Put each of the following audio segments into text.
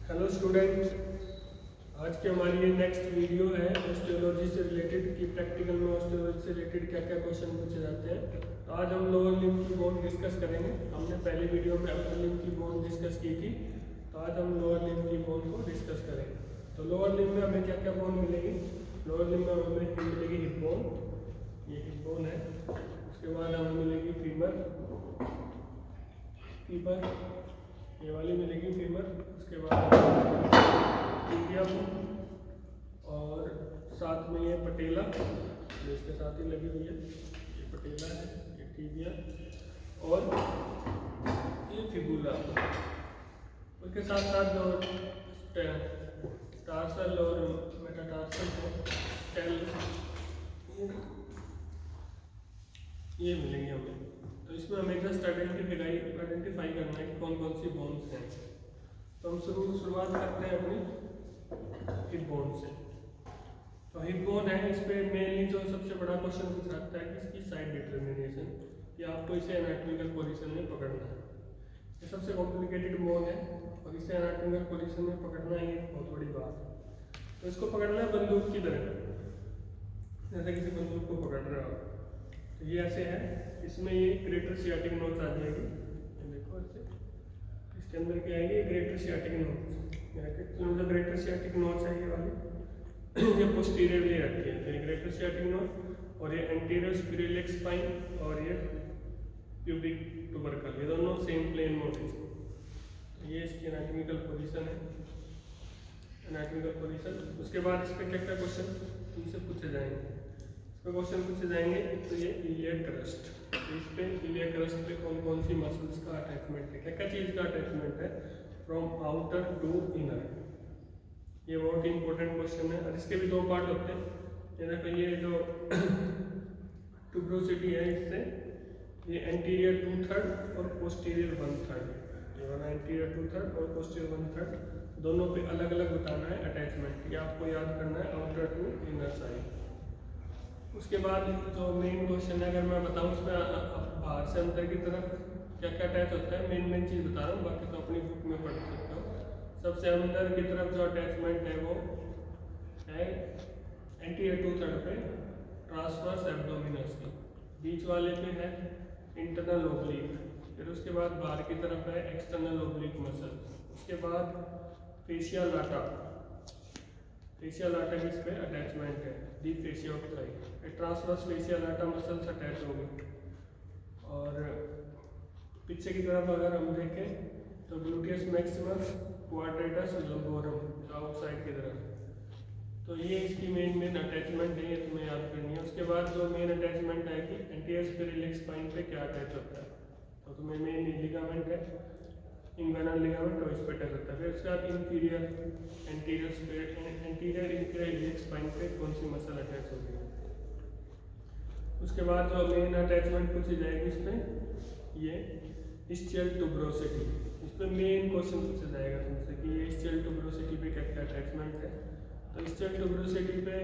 Hello student, आज की हमारी ये नेक्स्ट वीडियो है ऑस्टियोलॉजी से रिलेटेड कि प्रैक्टिकल में ऑस्टियोलॉजी से रिलेटेड क्या क्या क्वेश्चन पूछे जाते हैं। तो आज हम लोअर लिम्ब की बोन डिस्कस करेंगे। हमने पहली वीडियो में अपर लिम्ब की बोन डिस्कस की थी, तो आज हम लोअर लिम्ब की बोन को डिस्कस करेंगे। तो लोअर लिम्ब में हमें क्या क्या बोन मिलेगी? लोअर लिम्ब में हमें मिलेगी हिप बोन, ये हिप बोन है। उसके बाद हमें मिलेगी फीमर, फीमर ये वाली मिलेगी फीमर। उसके बाद टिबिया और साथ में ये पटेला जो इसके साथ ही लगी हुई है, ये पटेला है, ये टिबिया और ये फिबुला। उसके साथ साथ जो टार्सल और मेटाटार्सल टेल ये मिलेंगे हमें। तो इसमें हमें जस्ट आइडेंटिफाई करना है कि कौन कौन सी बोन्स हैं। तो हम शुरुआत करते हैं अपनी हिप बोन से। तो हिप बोन है, इस पे मेनली जो सबसे बड़ा क्वेश्चन पूछा जाता है कि इसकी साइड डिटर्मिनेशन, कि आपको इसे एनाटॉमिकल पोजीशन में पकड़ना है। ये सबसे कॉम्प्लिकेटेड बोन है और इसे एनाटॉमिकल पोजीशन में पकड़ना ही एक बहुत बड़ी बात है। तो इसको पकड़ना है बंदूक की तरह, जैसे किसी बंदूक को पकड़ रहे हो। तो ये ऐसे है, इसमें ये ग्रेटर सियाटिक नोच आ जाएगी, ये देखो ऐसे इसके अंदर क्या आएगी, ग्रेटर सियाटिक नोच। जो ग्रेटर सियाटिक नोच है ये वाली ये पोस्टीरियरली रखी है, ये ग्रेटर सियाटिक नोच और ये एंटीरियर स्पिरिलिक स्पाइन और ये प्यूबिक ट्यूबरकल, ये दोनों सेम प्लेन मोटिव। तो ये इसकी एनाटॉमिकल पोजीशन है, एनाटॉमिकल पोजीशन। उसके बाद इस पे क्या क्या क्वेश्चन तुमसे पूछे जाएंगे, क्वेश्चन पूछे जाएंगे। तो ये इलियक क्रस्ट, तो इस पे इलियक क्रस्ट पे कौन कौन सी मसल्स का अटैचमेंट है, क्या क्या चीज़ का अटैचमेंट है फ्रॉम आउटर टू इनर। ये बहुत ही इंपॉर्टेंट क्वेश्चन है और इसके भी दो पार्ट होते हैं। ये देखो, ये जो ट्यूब्रोसिटी है, इससे ये एंटीरियर 2/3 और पोस्टीरियर 1/3, ये वाला एंटीरियर 2/3 और पोस्टीरियर 1/3 दोनों पे अलग अलग बताना है अटैचमेंट। ये आपको याद करना है, आउटर टू इनर साइड। उसके बाद जो मेन क्वेश्चन है, अगर मैं बताऊं उसमें बाहर से अंदर की तरफ क्या क्या अटैच होता है, मेन चीज़ बता रहा हूँ, बाकी तो अपनी बुक में पढ़ सकते हो। सबसे अंदर की तरफ जो अटैचमेंट है वो है एंटीरियर 2/3 पे ट्रांसवर्स एब्डोमिनस की, बीच वाले पे है इंटरनल ओब्लिक, फिर उसके बाद बाहर की तरफ है एक्सटर्नल ओब्लिक मसल। उसके बाद फेशिया लाटा, फेशिया लाटा की इस पे अटैचमेंट है, deep fascia of thigh. Transverse fascia Lata muscles attach होंगे। और पीछे की तरफ अगर हम देखें तो ग्लूटियस मैक्सिमस, क्वाड्रेटस लंबोरम आउटसाइड की तरफ। तो ये इसकी मेन अटैचमेंट है, ये तुम्हें याद करनी है। उसके बाद जो मेन अटैचमेंट है कि एंटीरियर स्पिरिलिक स्पाइन पे क्या अटैच होता है, तो तुम्हें मेन लिगामेंट है, इंगुइनल लिगामेंट, और इस पे अटैच होता है। फिर उसके बाद इंफीरियर एंटीरियर इंफीरियर स्पाइन पे कौन सी मसल अटैच होगी। उसके बाद जो मेन अटैचमेंट पूछी जाएगी इस पे ये इस्चियल ट्यूब्रोसिटी, इस पे मेन क्वेश्चन पूछा जाएगा तुमसे कि ये इस्चियल ट्यूब्रोसिटी पे क्या क्या अटैचमेंट है। तो इस्चियल ट्यूब्रोसिटी पे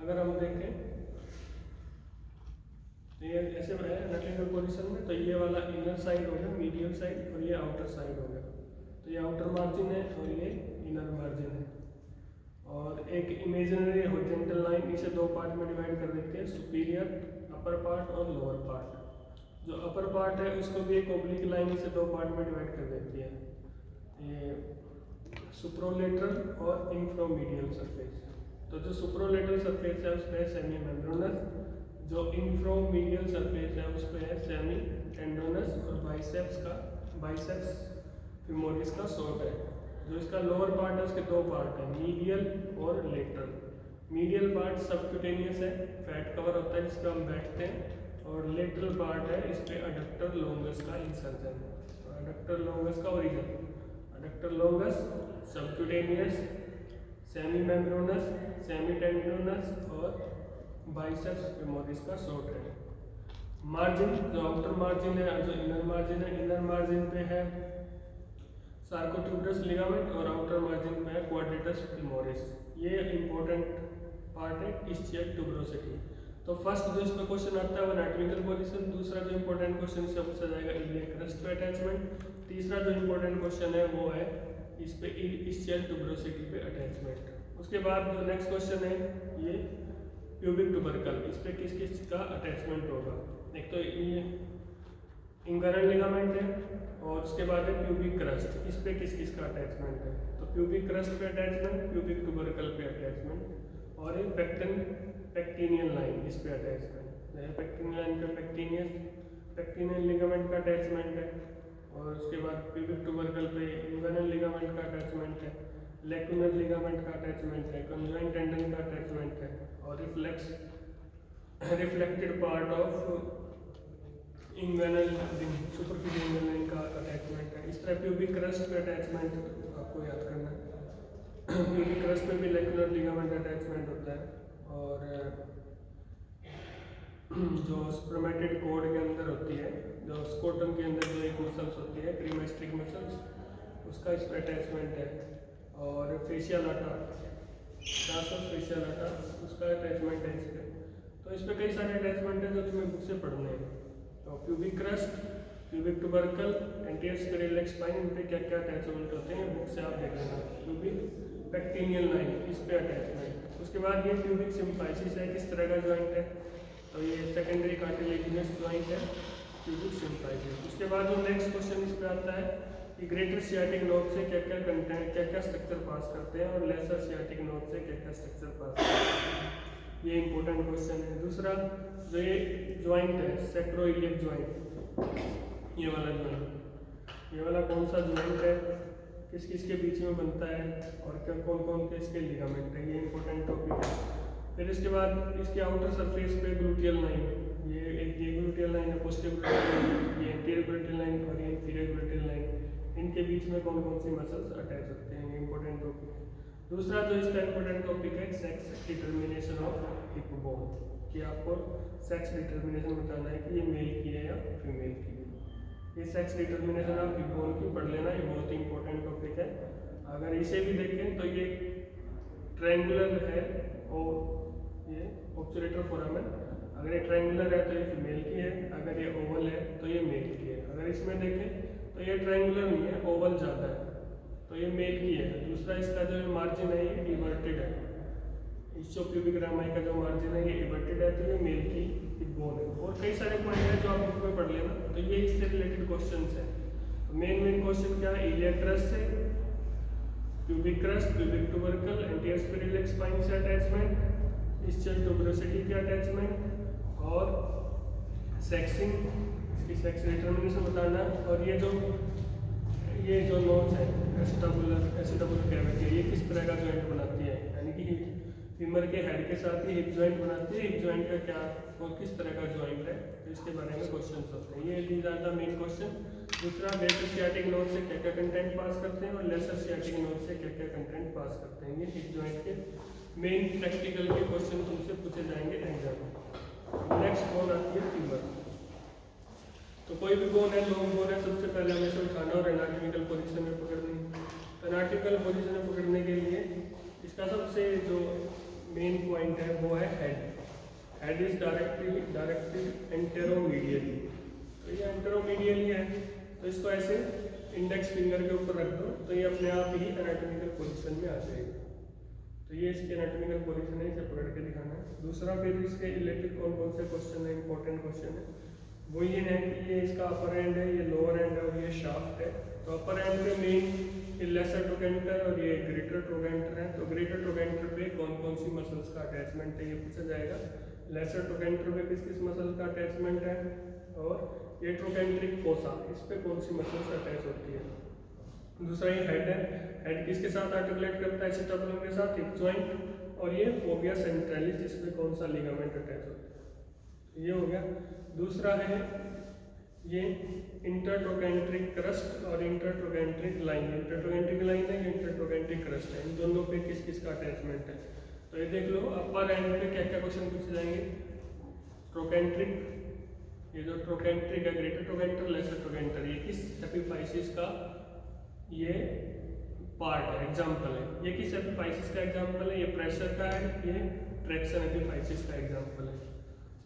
अगर हम देखें तो ये ऐसे है एनाटॉमिकल पोजीशन में, तो ये वाला इनर साइड हो गया, मीडियल साइड, और ये आउटर साइड हो गया। तो ये आउटर मार्जिन है और ये इनर मार्जिन है। और एक इमेजिनरी हॉरिजॉन्टल लाइन, इसे दो पार्ट में डिवाइड कर देते हैं, सुपीरियर अपर पार्ट और लोअर पार्ट। जो अपर पार्ट है उसको भी एक ओब्लिक लाइन से दो पार्ट में डिवाइड कर देती है, ये सुप्रोलेटरल और इंफ्रामीडियल सरफेस। तो जो सुप्रोलेटरल सरफेस है उस पर है सेमी मेम्ब्रेनस, जो इंफ्रामीडियल सरफेस है उस पर है सेमी टेंडोनस और बाइसेप्स फेमोरिस का शॉर्ट है। जो इसका लोअर पार्ट है उसके दो पार्ट है, मीडियल और लेटरल। मीडियल पार्ट सबक्यूटेनियस है, फैट कवर होता है जिस पर हम बैठते हैं, और लेटरल पार्ट है इस पे अडक्टर लोंगस का इंसर्जन है। तो अडक्टर लोंगस का origin, adductor longus, subcutaneous, semimembranosus, semitendinosus और बाइसेप्स फेमोरिस का शॉर्ट है। मार्जिन, जो आउटर मार्जिन है, जो इनर मार्जिन है, इनर मार्जिन पे है सार्कोट्यूबरस लिगामेंट और आउटर मार्जिन पे है क्वाड्रेटस फेमोरिस। ये इंपॉर्टेंट पार्ट है इस्चियल ट्यूब्रोसिटी। तो फर्स्ट जो इसमें क्वेश्चन आता है वो एनाटॉमिकल पोजीशन, दूसरा जो इंपॉर्टेंट क्वेश्चन इससे पूछा जाएगा इलियक क्रस्ट पे अटैचमेंट, तीसरा जो इंपॉर्टेंट क्वेश्चन है वो है इस पे ischial tuberosity पे अटैचमेंट। उसके बाद जो नेक्स्ट क्वेश्चन है ये प्यूबिक टुबरकल, इस पे किस किस का अटैचमेंट होगा। एक तो ये इंगरल लिगामेंट है और उसके बाद है प्यूबिक क्रस्ट, इस पे किस किस का अटैचमेंट है। तो प्यूबिक क्रस्ट पे अटैचमेंट, प्यूबिक टुबरकल पे अटैचमेंट और ये पेक्टिनियल लाइन इस पे अटैचमेंट। पेक्टिनियल लाइन पे पेक्टिनियल लिगामेंट का अटैचमेंट है और उसके बाद प्यूबिक टुबरकल पे इंगरल लिगामेंट का अटैचमेंट है, लैक्यूनर लिगामेंट का अटैचमेंट है, कंजॉइंट टेंडन का अटैचमेंट है और रिफ्लेक्टेड पार्ट ऑफ इंगरल सुपरफिशियल इंगरल का अटैचमेंट है। इस तरह प्यूबिक क्रस्ट पे अटैचमेंट आपको याद करना है। प्यूबिक क्रस्ट में भी लैक्यूनर लिगामेंट अटैचमेंट होता है और जो स्पर्मेटिड कोड के अंदर होती है, जो स्कोटम के अंदर जो एक मसल्स होती है क्रीमेस्ट्रिक मसल्स, उसका इस पर अटैचमेंट है। और फेशियल आटा, फेशियल आटा, उसका अटैचमेंट है इस पर। तो इस पर कई सारे अटैचमेंट है जो तुम्हें बुक से पढ़ने हैं। तो pubic crest, pubic tubercle, anterior superior spine, इन पे क्या क्या अटैचमेंट होते हैं बुक से आप देख लेना। प्यूबिक पेक्टिनियल लाइन, इस पे अटैचमेंट। उसके बाद ये प्यूबिक सिम्फाइसिस है, किस तरह का जॉइंट है, तो ये सेकेंडरी कार्टिलेजिनस जॉइंट है प्यूबिक सिम्फाइसिस। उसके बाद जो नेक्स्ट क्वेश्चन इस पे आता है कि ग्रेटर सियाटिक नोड से क्या क्या कंटेंट, क्या क्या स्ट्रक्चर पास करते हैं और लेसर सियाटिक नोड से क्या क्या स्ट्रक्चर पास करते हैं, ये इंपॉर्टेंट क्वेश्चन है। दूसरा जो ये जॉइंट है सैक्रोइलियक जॉइंट, ये वाला जॉइंट, ये वाला कौन सा जॉइंट है, किस किस के बीच में बनता है और क्या कौन कौन के इसके लिगामेंट है, ये इंपॉर्टेंट टॉपिक है। फिर इसके बाद इसके आउटर सरफेस पे ग्लूटियल लाइन, ये ग्लूटियल लाइन है, पोस्टीरियर ग्लूटियल लाइन, ये एंटीरियर ग्लूटियल लाइन और ये इंफीरियर ग्लूटियल लाइन, इनके बीच में कौन कौन सी मसल्स अटैच होते हैं, ये इंपॉर्टेंट टॉपिक है। दूसरा जो इसका इंपॉर्टेंट टॉपिक है sex determination of hip bone, कि आपको सेक्स डिटर्मिनेशन बताना है कि ये मेल की है या फीमेल की है। ये sex determination of hip bone की पढ़ लेना, ये बहुत ही इंपॉर्टेंट टॉपिक है। अगर इसे भी देखें तो ये ट्रायंगुलर है और ये ऑब्चुलेटर फोरामेन, अगर ये ट्रायंगुलर है तो ये फीमेल की है, अगर ये ओवल है तो ये मेल की है। अगर इसमें देखें तो ये ट्रायंगुलर नहीं है, ओवल ज़्यादा है, तो ये मेल की है। दूसरा इसका जो मार्जिन है ये इवर्टेड है, इस्चोप्यूबिक रामाई का जो मार्जिन है ये इवर्टेड है, तो ये मेल की बोन है। और कई सारे पॉइंट है जो आप बुक में पढ़ लेना। तो ये इससे रिलेटेड क्वेश्चन है। मेन क्वेश्चन क्या है, इलियक क्रस्ट से, pubic crest, pubic tubercle, anterior superior spine से अटैचमेंट, ischial tuberosity के अटैचमेंट और सेक्सिंग, इसकी सेक्स डिटर्मिनेशन बताना। और ये जो नोड्स है एसिटाबुलर कैविटी, ये किस तरह का जॉइंट बनाती है, यानी कि फीमर के हेड के साथ ही हिप जॉइंट बनाती है, हिप जॉइंट का क्या और किस तरह का जॉइंट है, तो इसके बारे में क्वेश्चन होते हैं। ये these are the main question. दूसरा ग्रेटर सियाटिक नोड से क्या क्या कंटेंट पास करते हैं और लेसर सियाटिक नोड से क्या क्या कंटेंट पास करते हैं, ये हिप जॉइंट के मेन प्रैक्टिकल के क्वेश्चन तुमसे पूछे जाएंगे एग्जाम में। नेक्स्ट बोन आती है फीमर। तो कोई भी बोन है, लॉन्ग बोन है, सबसे पहले हमें इसे उठाना और एनाटॉमिकल पोजीशन में पकड़नी। एनाटॉमिकल पोजीशन में पकड़ने के लिए इसका सबसे जो मेन पॉइंट है वो है हेड। हेड इज डायरेक्टेड एंटेरोमीडियली, तो ये एंटेरोमीडियली है, तो इसको ऐसे इंडेक्स फिंगर के ऊपर रख दो तो ये अपने आप ही एनाटॉमिकल पोजीशन में आ जाएगी। तो ये इसके एनाटॉमिकल पोजीशन है, इसे पकड़ के दिखाना है। दूसरा फिर इसके रिलेटेड कौन कौन से क्वेश्चन है, इंपॉर्टेंट क्वेश्चन है, वो ये है कि ये इसका अपर एंड है, ये लोअर एंड है और ये शाफ्ट है। तो अपर एंड पे मेन लेसर ट्रोगेंटर और ये ग्रेटर ट्रोगेंटर है। तो ग्रेटर ट्रोगेंटर पे कौन कौन सी मसल्स का अटैचमेंट है ये पूछा जाएगा। लेसर ट्रोगेंटर पे किस किस मसल का अटैचमेंट है और ये ट्रोगेंट्रिक फोसा, इस पे कौन सी मसल्स अटैच होती है। दूसरा ये हेड है, हेड किसके साथ आर्टिकुलेट करता है, एसिटाबुलम के साथ, हिप जॉइंट। और ये फोबिया सेंट्रलिस, इसमें कौन सा लिगामेंट अटैच होता है, ये हो गया। दूसरा है ये इंटरट्रोगेंट्रिक क्रस्ट और इंटरट्रोगेंट्रिक लाइन। इंटरट्रोगेंट्रिक लाइन है, ये इंटरट्रोगेंट्रिक क्रस्ट है, इन दोनों पे किस किस का अटैचमेंट है। तो ये देख लो अपर एंड पे क्या क्या क्वेश्चन पूछे जाएंगे। ट्रोगेंट्रिक, ये जो ट्रोगेंट्रिक है, ग्रेटर ट्रोगेंटर, लेसर ट्रोगेंटर, ये किस एपिफाइसिस का ये पार्ट है, एग्जाम्पल है। ये किस एपिफाइसिस का एग्जाम्पल है, ये प्रेशर का है, ये ट्रैक्शन एपिफाइसिस का एग्जाम्पल है।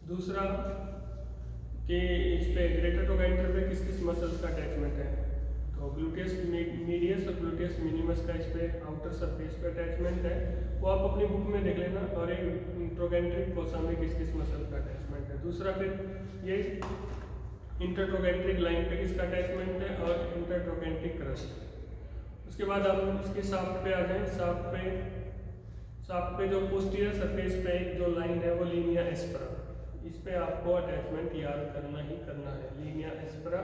दूसरा कि इस पे ग्रेटर ट्रोगेंटर पे किस किस मसल्स का अटैचमेंट है, तो तो ग्लूटियस मीडियस और ग्लूटियस मिनिमस का इस पे आउटर सरफेस पे अटैचमेंट है, वो आप अपनी बुक में देख लेना। और एक ट्रोगेंट्रिक फोसा में किस किस मसल का अटैचमेंट है। दूसरा फिर ये इंटरट्रोगेंट्रिक लाइन पे किसका अटैचमेंट है और इंटरट्रोगेंट्रिक क्रस्ट। उसके बाद हम इसके शाफ्ट पे आ जाएं। शाफ्ट पे जो पोस्टीरियर सरफेस पे एक जो लाइन है वो लीनिया एस्परा, इस पे आपको अटैचमेंट याद करना ही करना है। लीनिया एस्परा,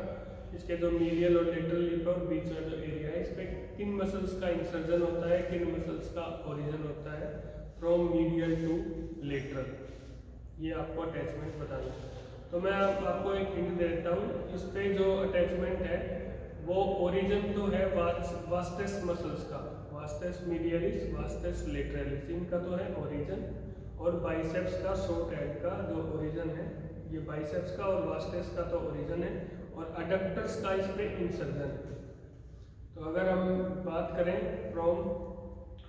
इसके जो मीडियल और लेटरल लिप और बीच का जो एरिया है, इस पे किन मसल्स का इंसर्जन होता है, किन मसल्स का ओरिजिन होता है फ्रॉम मीडियल टू लेटरल, ये आपको अटैचमेंट बताना है। तो मैं आपको एक हिंट दे देता हूँ। इस पे जो अटैचमेंट है वो ओरिजिन तो है वास्टस मसल्स का, वास्टस मीडियलिस, वास्टस लेटरलिस, इनका तो है ओरिजिन। और बाइसेप्स का शॉर्ट हेड का जो ओरिजिन है, ये बाइसेप्स का और वास्टस का तो ओरिजिन है, और अडक्टर्स का इस पे इंसर्जन है। तो अगर हम बात करें फ्रॉम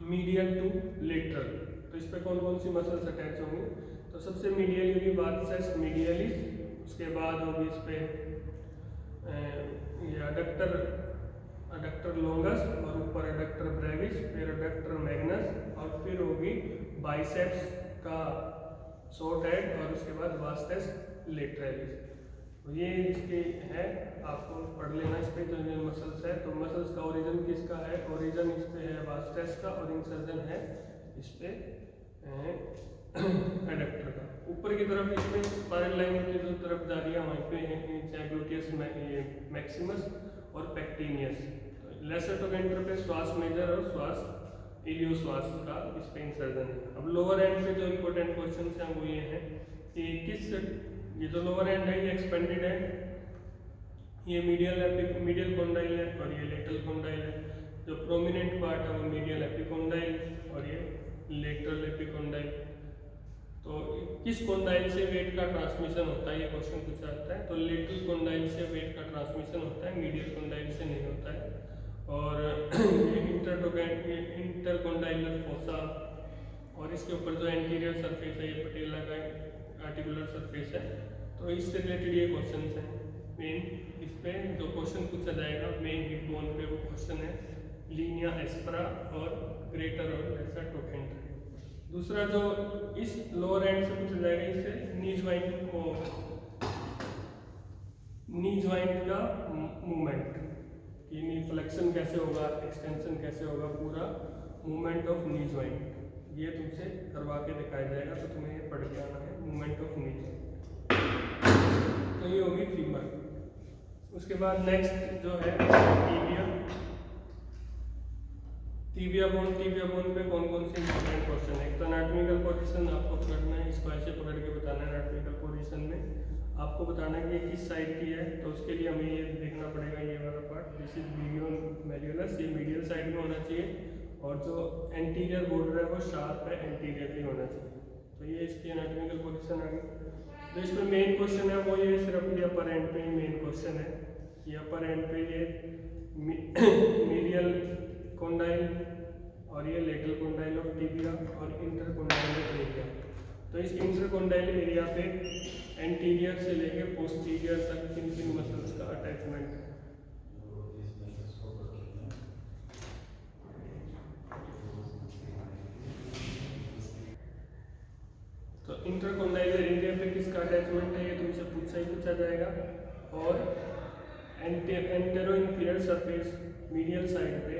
मीडियल टू लेटरल, तो इस पे कौन कौन सी मसल्स अटैच होंगी। तो सबसे मीडियल होगी वास्टस मीडियलिस, उसके बाद होगी इस पे ये अडक्टर लॉन्गस, और ऊपर अडक्टर ब्रेविस, फिर अडक्टर मैग्नस, और फिर होगी बाइसेप्स का शॉर्ट हेड, और उसके बाद वास्टस लेटरलिस। तो ये इसके है, आपको पढ़ लेना इस पे जो मसल्स है। तो मसल्स का ओरिजिन किसका है, ओरिजिन इस पे है वास्टस का, और इंसर्जन है इस पे एडक्टर का। ऊपर की तरफ इसमें स्पाइरल लाइन की जो तरफ जा रही है वहीं पे है ग्लूटियस मैक्सिमस और पेक्टिनियस। तो लेसर टोगेंटर पे श्वास मेजर और श्वास इलियोश्वास का इस पे इंसर्जन है। अब लोअर एंड पे जो इंपॉर्टेंट क्वेश्चन हैं वो ये हैं कि ये जो लोअर एंड है ये एक्सपेंडेड है, ये मीडियल कॉन्डाइल है और ये लेटरल कॉन्डाइल है। जो प्रोमिनेंट पार्ट है वो मीडियल एपिकोंडाइल और ये लेटरल एपिकोंडाइल। तो किस कॉन्डाइल से वेट का ट्रांसमिशन होता है, ये क्वेश्चन पूछा जाता है। तो लेटरल कॉन्डाइल से वेट का ट्रांसमिशन होता है, मीडियल कॉन्डाइल से नहीं होता है। और ये इंटरकॉन्डाइलर फोसा, और इसके ऊपर जो एंटीरियर सरफेस है ये पटेला का आर्टिकुलर सरफेस है। तो इससे रिलेटेड ये क्वेश्चन हैं मेन। इस पे जो क्वेश्चन पूछा जाएगा मेन हिप बोन पे वो क्वेश्चन है लीनिया एस्परा और ग्रेटर और लेसर टोगेंटर। दूसरा जो इस लोअर एंड से पूछा जाएगा, इससे नी ज्वाइंट का मूवमेंट, कि नी फ्लेक्शन कैसे होगा, एक्सटेंशन कैसे होगा, पूरा मूवमेंट ऑफ नी ज्वाइंट ये तुमसे करवा के दिखाया जाएगा। तो तुम्हें ये पढ़ के आना है मूवमेंट ऑफ नी ज्वाइंट। तो ये होगी फीमर। उसके बाद नेक्स्ट जो है टीबिया बोन पे कौन कौन से इंपॉर्टेंट क्वेश्चन है। एक तो एनाटॉमिकल पोजीशन आपको पढ़ना है, इसको ऐसे पकड़ के बताना है। एनाटॉमिकल पोजीशन में आपको बताना है कि किस साइड की है, तो उसके लिए हमें ये देखना पड़ेगा ये वाला पार्ट, दिस इज मीडियल मेल्यूलस, ये मीडियल साइड में होना चाहिए, और जो एंटीरियर बॉर्डर है वो शार्प है, एंटीरियरली होना चाहिए। तो ये इसकी एनाटॉमिकल पोजीशन आ गई। तो इसमें मेन क्वेश्चन है वो ये सिर्फ ये अपर एंड पे ही मेन क्वेश्चन है। ये अपर एंड पे ये मीडियल कॉन्डाइल और ये लेटरल कॉन्डाइल ऑफ टिबिया और इंटरकॉन्डाइल एरिया। तो इस इंटरकॉन्डाइल एरिया पे एंटीरियर से लेके पोस्टीरियर तक किन किन मसल्स का अटैचमेंट है। तो इंटरकॉन्डाइल एरिया पे किसका अटैचमेंट है ये तुमसे पूछा जाएगा। और antero inferior surface medial side पे,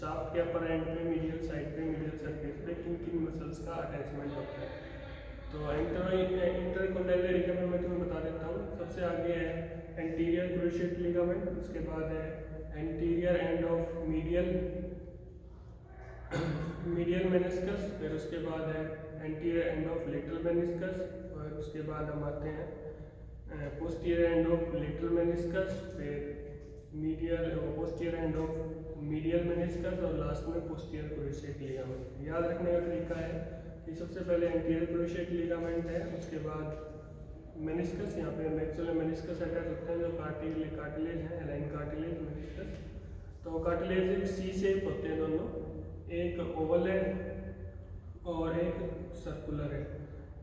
शाफ्ट के अपर एंड पे मीडियल साइड पे, मीडियल सरफेस पे किन किन मसल्स का अटैचमेंट होता है। तो इंटरकॉन्डाइल एरिया में मैं तुम्हें बता देता हूँ। सबसे आगे है एंटीरियर क्रूशिएट लिगामेंट, उसके बाद है anterior end of medial meniscus, फिर उसके बाद है anterior end of lateral meniscus, और उसके बाद हम आते हैं posterior end of lateral meniscus, फिर posterior end of medial meniscus, और लास्ट में पोस्टीरियर क्रूशिएट लिगामेंट। याद रखने का तरीका है कि सबसे पहले एंटीरियर क्रूशिएट लिगामेंट है, उसके बाद मेनिस्कस, यहाँ पे मैक्सिलर मेनिस्कस अटैच होते हैं जो कार्टिलेज है, एलाइन कार्टिलेज मेनिस्कस। तो कार्टिलेज सी शेप होते हैं दोनों, एक ओवल है और एक सर्कुलर है।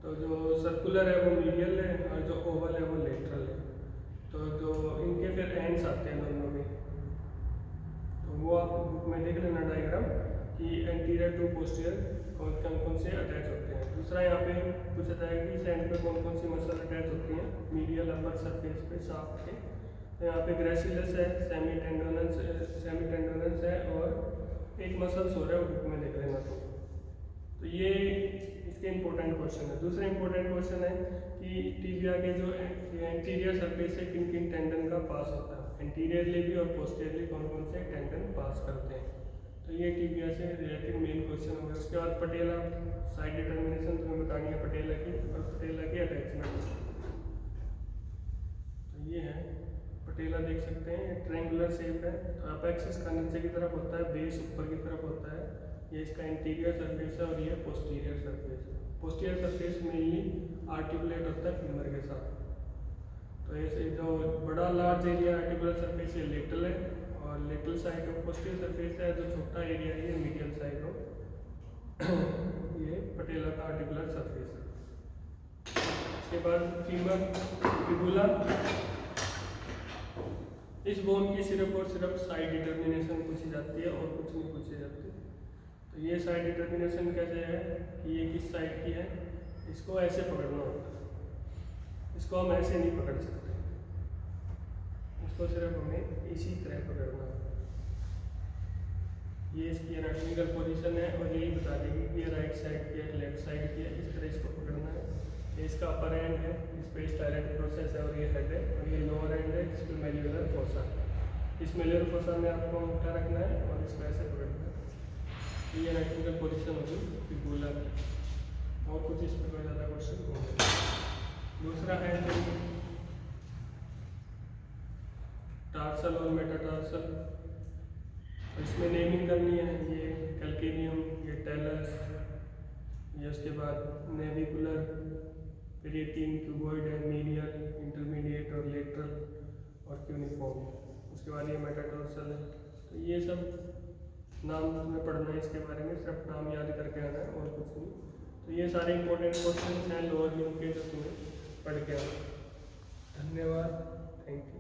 तो जो सर्कुलर है वो मीडियल है और जो ओवल है वो लेटरल है। तो जो इनके फिर एंड्स आते हैं दोनों में, वो आप बुक में देख लेना डायग्राम कि एंटीरियर टू पोस्टीरियर कौन से अटैच होते हैं। दूसरा यहाँ पे पूछा जाएगा कि इस एंड पे कौन कौन सी मसल अटैच होती हैं मीडियल अपर सरफेस पे शाफ्ट के। तो यहाँ पे ग्रेसिलस है, सेमी टेंडोनस है और एक मसल्स हो रहा है वो बुक में देख लेना। तो ये इसके इंपॉर्टेंट क्वेश्चन है। दूसरा इंपॉर्टेंट क्वेश्चन है कि टिबिया के जो एंटीरियर सरफेस से किन किन टेंडन का पास होता है, एंटीरियरली भी और पोस्टीरियरली कौन कौन से टेंडन पास करते हैं। तो ये टिबिया से रिलेटेड मेन क्वेश्चन हो गया। उसके बाद पटेला साइड डिटर्मिनेशन तुम्हें बतानी है पटेला की और पटेला की अटैचमेंट। तो ये है पटेला, देख सकते हैं ट्रायंगुलर शेप है। तो अपेक्सिस का नीचे की तरफ होता है, बेस ऊपर की तरफ होता है। ये इसका इंटीरियर सरफेस है और ये पोस्टीरियर सरफेस है। पोस्टीरियर सरफेस मेनली आर्टिकुलेट होता है फीमर के साथ। तो ऐसे जो बड़ा लार्ज एरिया आर्टिकुलर सरफेस ये लेटल है और लेटल साइड ऑफ पोस्टीरियर सरफेस है। जो छोटा एरिया है ये मीडियल साइड ऑफ ये पटेला का आर्टिकुलर सरफेस है। इसके बाद फीमर फिबुला, इस बोन की सिर्फ और सिर्फ साइड डिटर्मिनेशन पूछी जाती है और कुछ नहीं पूछी जाती। तो ये साइड डिटर्मिनेशन कैसे है कि ये किस साइड की है, इसको ऐसे पकड़ना होता है, इसको हम ऐसे नहीं पकड़ सकते, इसको सिर्फ हमें इसी तरह पकड़ना है। ये इसकी एनाटॉमिकल पोजीशन है और यही बता देगी कि ये राइट साइड की है लेफ्ट साइड की है, इस तरह इसको पकड़ना है। ये इसका अपर एंड है, इस पे स्टाइलेट प्रोसेस है और ये हेड है और ये लोअर एंड है जिस पे मेल्युलर फोसा। इस मेल्युलर फोसा में आपको अंगूठा रखना है और इसको ऐसे पकड़ना है। तो ये एनाटॉमिकल पोजीशन होगी फिबुला की। और कुछ इस पर कोई ज़्यादा क्वेश्चन होंगे। दूसरा है टार्सल और मेटाटार्सल। तो इसमें नेमिंग करनी है, ये कैल्केनियम, ये टेलस, ये उसके बाद नेविकुलर, फिर ये 3 क्यूबॉइड है, मीडियल, इंटरमीडिएट और लेटरल और क्यूनिफॉर्म। उसके बाद ये मेटाटार्सल है। तो ये सब नाम तुम्हें पढ़ना है, इसके बारे में सिर्फ नाम याद करके आना है और कुछ नहीं। तो ये सारे इंपॉर्टेंट क्वेश्चन हैं लोअर न्यू के जो तुम्हें पढ़ के आना। धन्यवाद, थैंक यू।